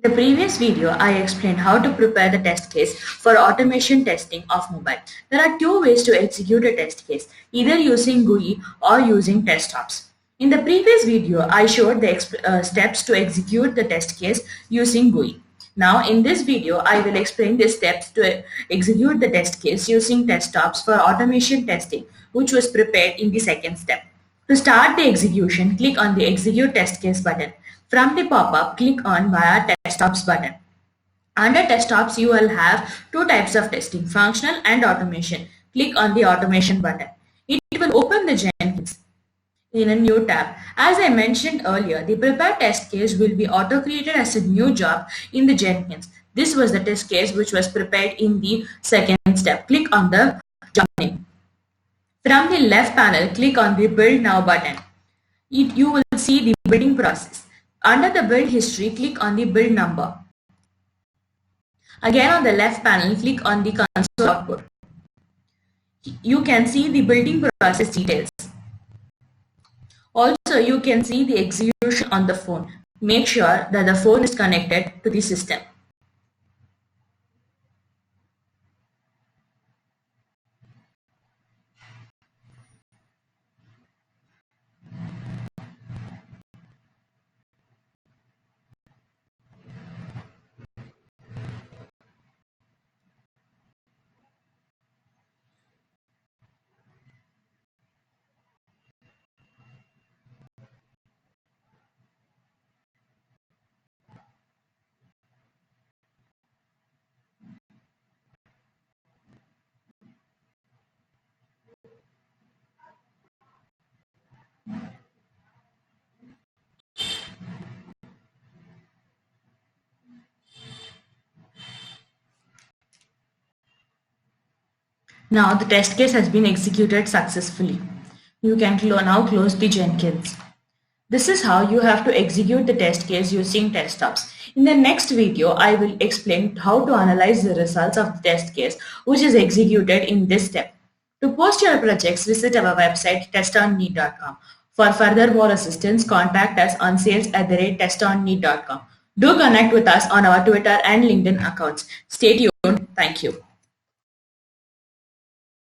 In the previous video, I explained how to prepare the test case for automation testing of mobile. There are two ways to execute a test case, either using GUI or using TestOps. In the previous video, I showed the steps to execute the test case using GUI. Now, in this video, I will explain the steps to execute the test case using TestOps for automation testing, which was prepared in the second step. To start the execution, click on the Execute Test Case button. From the pop-up, click on Via TestOps button. Under TestOps, you will have two types of testing, functional and automation. Click on the Automation button. It will open the Jenkins in a new tab. As I mentioned earlier, the Prepare Test Case will be auto-created as a new job in the Jenkins. This was the test case which was prepared in the second step. Click on the job name. From the left panel, click on the Build Now button. You will see the building process. Under the build history, click on the build number. Again on the left panel, click on the console output. You can see the building process details. Also, you can see the execution on the phone. Make sure that the phone is connected to the system. Now the test case has been executed successfully. You can now close the Jenkins. This is how you have to execute the test case using TestOps. In the next video, I will explain how to analyze the results of the test case which is executed in this step. To post your projects, visit our website TestOnNeed.com. For further more assistance, contact us on sales@testonneed.com. Do connect with us on our Twitter and LinkedIn accounts. Stay tuned. Thank you.